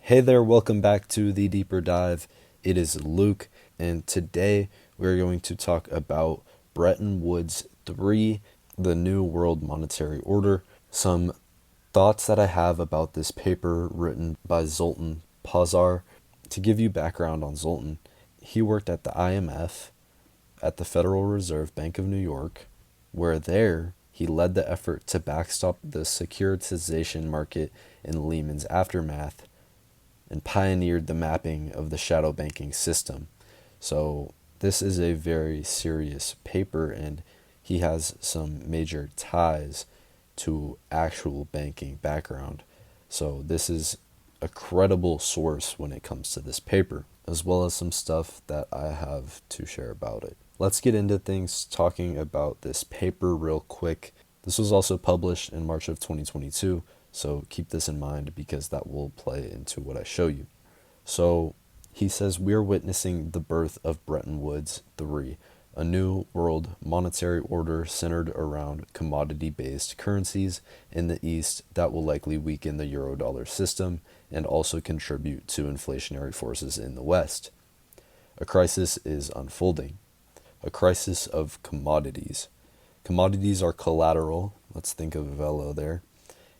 Hey there, welcome back to the Deeper Dive. It is Luke, and today we're going to talk about Bretton Woods III, the New World Monetary Order, some thoughts that I have about this paper written by Zoltan Pozsar. To give you background on Zoltan, he worked at the IMF, at the Federal Reserve Bank of New York, where there he led the effort to backstop the securitization market in Lehman's aftermath and pioneered the mapping of the shadow banking system. So this is a very serious paper, and he has some major ties to actual banking background. So this is a credible source when it comes to this paper, as well as some stuff that I have to share about it. Let's get into things talking about this paper real quick. This was also published in March of 2022, so keep this in mind because that will play into what I show you. So he says, we are witnessing the birth of Bretton Woods III, a new world monetary order centered around commodity-based currencies in the East that will likely weaken the euro-dollar system and also contribute to inflationary forces in the West. A crisis is unfolding. A crisis of commodities. Commodities are collateral. Let's think of Velo there.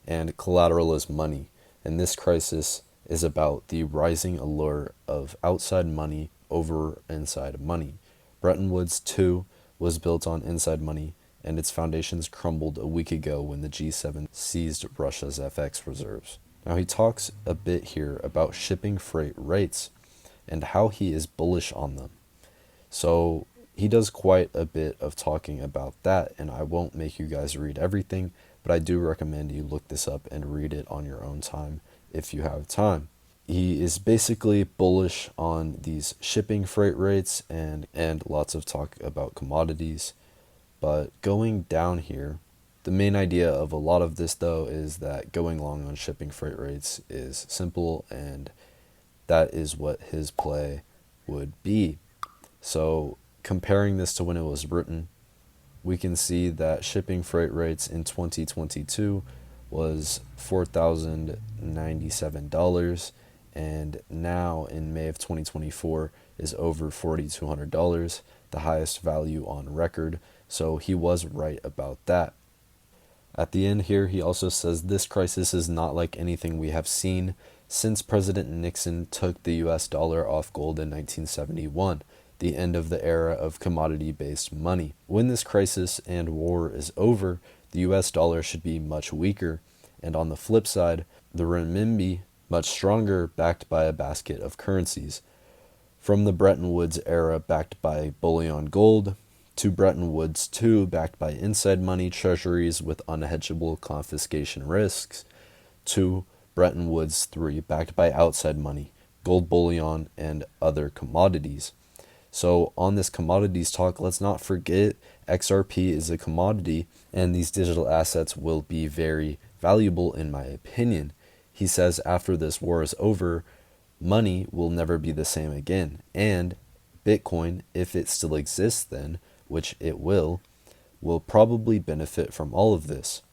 And collateral is money. And this crisis is about the rising allure of outside money over inside money. Bretton Woods II was built on inside money, and its foundations crumbled a week ago when the G7 seized Russia's FX reserves. Now he talks a bit here about shipping freight rates and how he is bullish on them. So he does quite a bit of talking about that, and I won't make you guys read everything, but I do recommend you look this up and read it on your own time if you have time. He is basically bullish on these shipping freight rates and lots of talk about commodities. But going down here, the main idea of a lot of this though is that going long on shipping freight rates is simple, and that is what his play would be. So comparing this to when it was written, we can see that shipping freight rates in 2022 was $4,097, and now in May of 2024 is over $4,200, the highest value on record. So he was right about that. At the end here, he also says this crisis is not like anything we have seen since President Nixon took the US dollar off gold in 1971. The end of the era of commodity-based money. When this crisis and war is over, the US dollar should be much weaker, and on the flip side, the renminbi much stronger, backed by a basket of currencies. From the Bretton Woods era backed by bullion gold, to Bretton Woods II backed by inside money treasuries with unhedgeable confiscation risks, to Bretton Woods III backed by outside money, gold bullion, and other commodities. So on this commodities talk, let's not forget XRP is a commodity, and these digital assets will be very valuable in my opinion. He says after this war is over, money will never be the same again, and Bitcoin, if it still exists then, which it will probably benefit from all of this.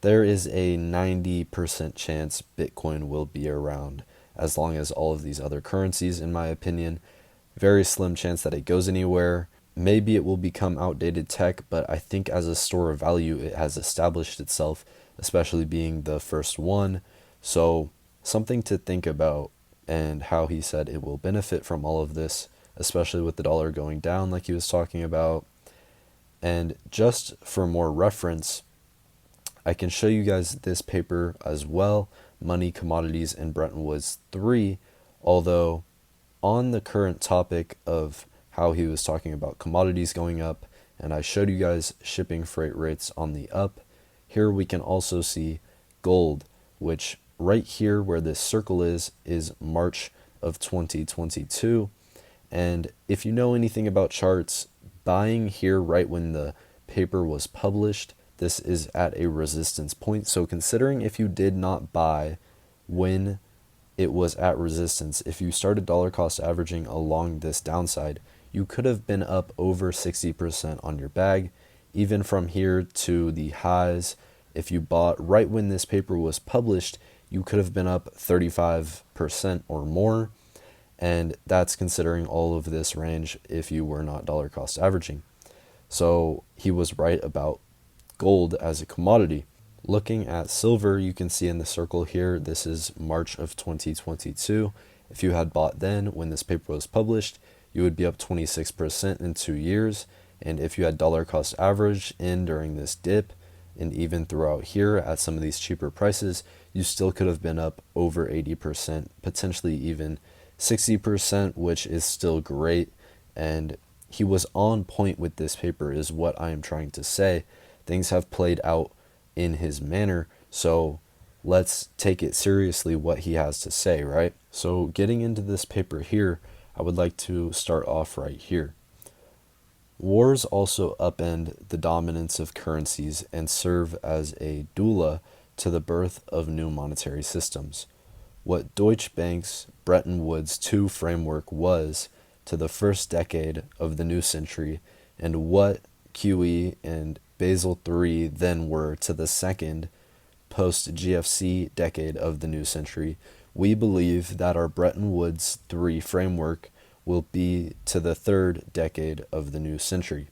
There is a 90% chance Bitcoin will be around as long as all of these other currencies, in my opinion. Very slim chance that it goes anywhere. Maybe it will become outdated tech, but I think as a store of value, it has established itself, especially being the first one. So something to think about, and how he said it will benefit from all of this, especially with the dollar going down like he was talking about. And just for more reference, I can show you guys this paper as well, Money, Commodities, and Bretton Woods III, although on the current topic of how he was talking about commodities going up, and I showed you guys shipping freight rates on the up, here we can also see gold, which right here where this circle is March of 2022. And if you know anything about charts, buying here right when the paper was published, this is at a resistance point. So considering if you did not buy when it was at resistance, if you started dollar cost averaging along this downside, you could have been up over 60% on your bag. Even from here to the highs, if you bought right when this paper was published, you could have been up 35% or more. And that's considering all of this range if you were not dollar cost averaging. So he was right about gold as a commodity. Looking at silver, you can see in the circle here, this is March of 2022. If you had bought then when this paper was published, you would be up 26% in 2 years. And if you had dollar cost average in during this dip, and even throughout here at some of these cheaper prices, you still could have been up over 80%, potentially even 60%, which is still great. And he was on point with this paper is what I am trying to say. Things have played out in his manner, so let's take it seriously what he has to say, right? So getting into this paper here, I would like to start off right here. Wars also upend the dominance of currencies and serve as a doula to the birth of new monetary systems. What Deutsche Bank's Bretton Woods II framework was to the first decade of the new century, and what QE and Basel III then were to the second post-GFC decade of the new century, we believe that our Bretton Woods III framework will be to the third decade of the new century.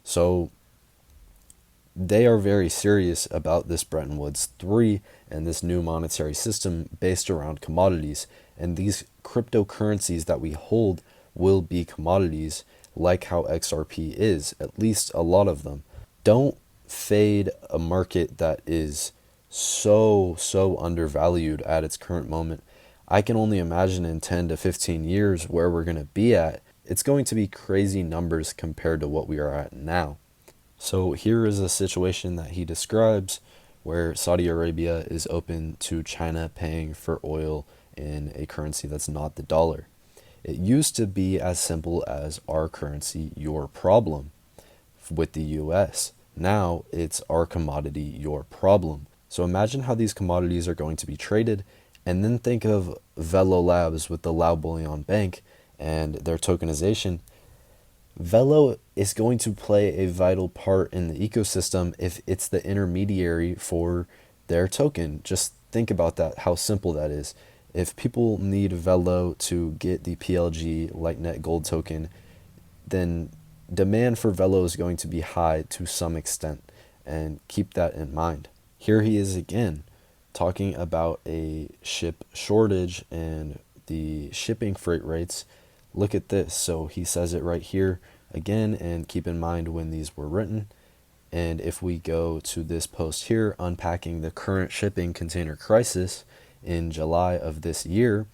So they are very serious about this Bretton Woods III and this new monetary system based around commodities. And these cryptocurrencies that we hold will be commodities, like how XRP is, at least a lot of them. Don't fade a market that is so undervalued at its current moment. I can only imagine in 10 to 15 years where we're going to be at. It's going to be crazy numbers compared to what we are at now. So here is a situation that he describes where Saudi Arabia is open to China paying for oil in a currency that's not the dollar. It used to be as simple as our currency, your problem with the US. Now it's our commodity, your problem. So imagine how these commodities are going to be traded, and then think of Velo Labs with the Lao Bullion Bank and their tokenization. Velo is going to play a vital part in the ecosystem if it's the intermediary for their token. Just think about that, how simple that is. If people need Velo to get the PLG Lightnet gold token, then demand for Velo is going to be high to some extent, and keep that in mind. Here he is again, talking about a ship shortage and the shipping freight rates. Look at this. So he says it right here again, and keep in mind when these were written. And if we go to this post here, unpacking the current shipping container crisis in July of this year,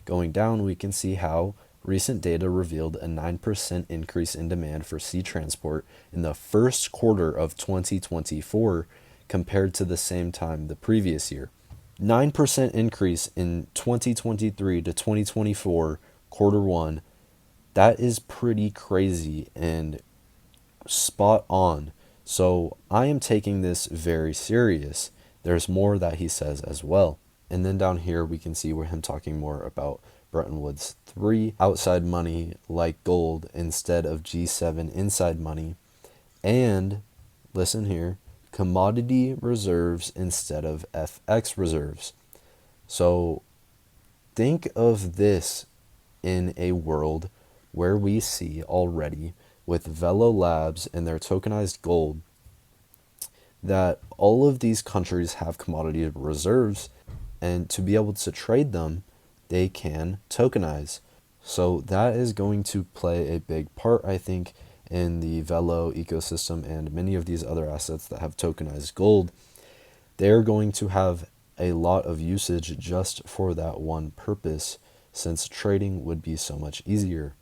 going down, we can see how recent data revealed a 9% increase in demand for sea transport in the first quarter of 2024 compared to the same time the previous year. 9% increase in 2023 to 2024, quarter one. That is pretty crazy and spot on. So I am taking this very serious. There's more that he says as well. And then down here we can see where him talking more about Bretton Woods III, outside money like gold instead of G7 inside money, and listen here, commodity reserves instead of FX reserves. So think of this in a world where we see already with Velo Labs and their tokenized gold that all of these countries have commodity reserves, and to be able to trade them, they can tokenize. So that is going to play a big part, I think, in the Velo ecosystem and many of these other assets that have tokenized gold. They're going to have a lot of usage just for that one purpose, since trading would be so much easier.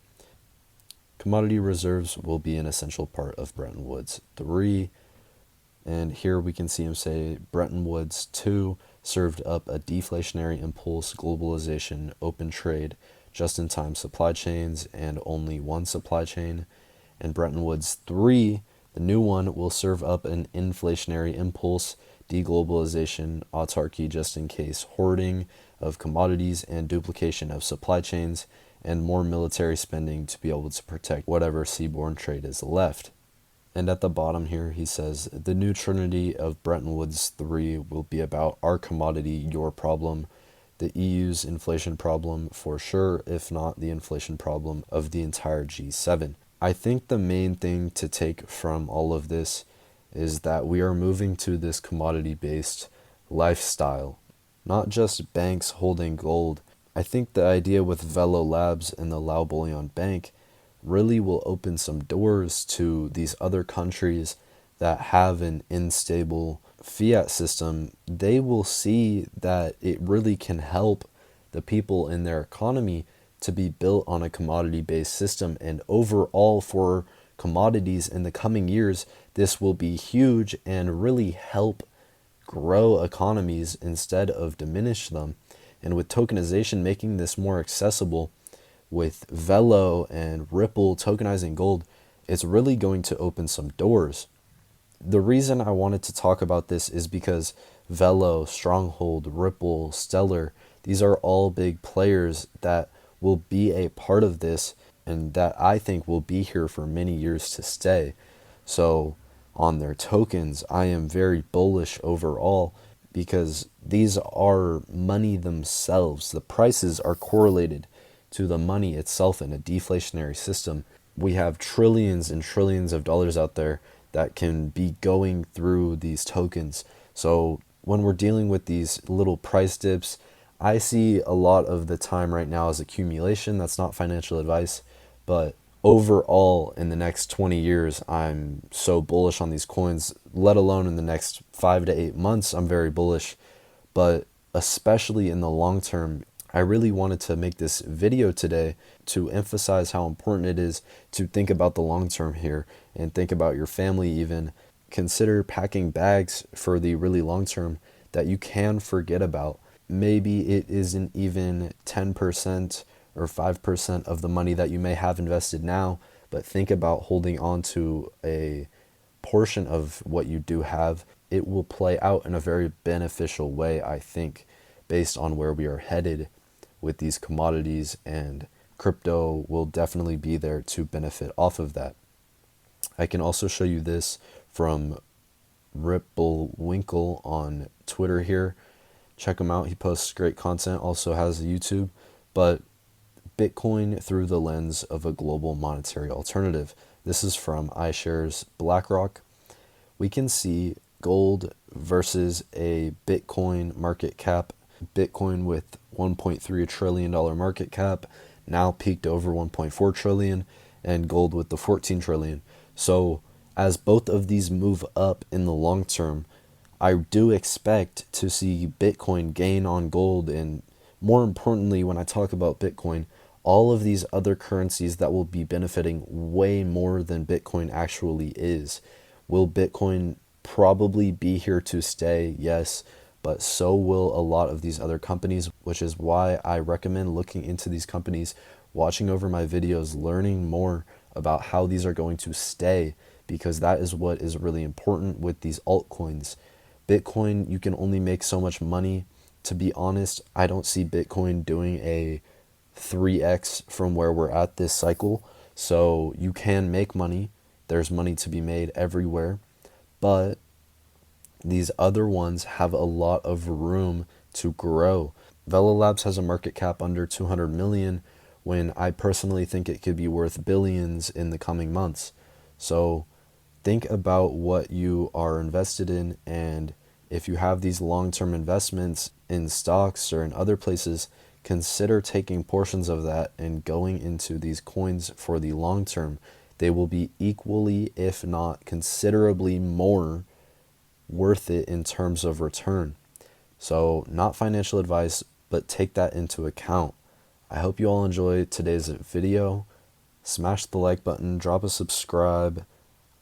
Commodity reserves will be an essential part of Bretton Woods III. And here we can see him say Bretton Woods II served up a deflationary impulse, globalization, open trade, just-in-time supply chains, and only one supply chain. And Bretton Woods III, the new one, will serve up an inflationary impulse, deglobalization, autarky just-in-case hoarding of commodities, and duplication of supply chains, and more military spending to be able to protect whatever seaborne trade is left. And at the bottom here, he says, the new trinity of Bretton Woods III will be about our commodity, your problem, the EU's inflation problem for sure, if not the inflation problem of the entire G7. I think the main thing to take from all of this is that we are moving to this commodity-based lifestyle, not just banks holding gold. I think the idea with Velo Labs and the Lao Bullion Bank really will open some doors to these other countries that have an unstable fiat system. They will see that it really can help the people in their economy to be built on a commodity-based system. And overall, for commodities in the coming years, this will be huge and really help grow economies instead of diminish them. And with tokenization making this more accessible, with Velo and Ripple tokenizing gold, it's really going to open some doors. The reason I wanted to talk about this is because Velo, Stronghold, Ripple, Stellar, these are all big players that will be a part of this and that I think will be here for many years to stay. So on their tokens, I am very bullish overall because these are money themselves. The prices are correlated to the money itself in a deflationary system. We have trillions and trillions of dollars out there that can be going through these tokens. So when we're dealing with these little price dips, I see a lot of the time right now as accumulation. That's not financial advice, but overall in the next 20 years, I'm so bullish on these coins, let alone in the next 5 to 8 months, I'm very bullish. But especially in the long term, I really wanted to make this video today to emphasize how important it is to think about the long term here and think about your family even. Consider packing bags for the really long term that you can forget about. Maybe it isn't even 10% or 5% of the money that you may have invested now, but think about holding on to a portion of what you do have. It will play out in a very beneficial way, I think, based on where we are headed with these commodities, and crypto will definitely be there to benefit off of that. I can also show you this from Ripple Winkle on Twitter here. Check him out. He posts great content, also has a YouTube, but Bitcoin through the lens of a global monetary alternative. This is from iShares BlackRock. We can see gold versus a Bitcoin market cap. Bitcoin with $1.3 trillion market cap now peaked over 1.4 trillion, and gold with the 14 trillion. So as both of these move up in the long term, I do expect to see Bitcoin gain on gold, and more importantly, when I talk about Bitcoin, all of these other currencies that will be benefiting way more than Bitcoin actually is. Will Bitcoin probably be here to stay? Yes, but so will a lot of these other companies, which is why I recommend looking into these companies, watching over my videos, learning more about how these are going to stay, because that is what is really important with these altcoins. Bitcoin, you can only make so much money. To be honest, I don't see Bitcoin doing a 3x from where we're at this cycle. So you can make money. There's money to be made everywhere. But these other ones have a lot of room to grow. Velo Labs has a market cap under 200 million when I personally think it could be worth billions in the coming months. So think about what you are invested in, and if you have these long-term investments in stocks or in other places, consider taking portions of that and going into these coins for the long term. They will be equally, if not considerably more, worth it in terms of return. So not financial advice, but take that into account. I hope you all enjoyed today's video. Smash the like button, drop a subscribe.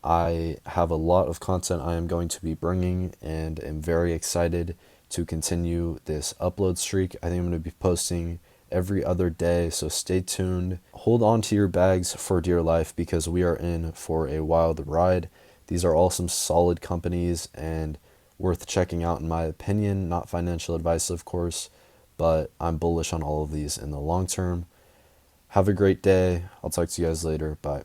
I have a lot of content I am going to be bringing and am very excited to continue this upload streak. I think I'm going to be posting every other day, so stay tuned. Hold on to your bags for dear life because we are in for a wild ride. These are all some solid companies and worth checking out in my opinion. Not financial advice, of course, but I'm bullish on all of these in the long term. Have a great day. I'll talk to you guys later. Bye.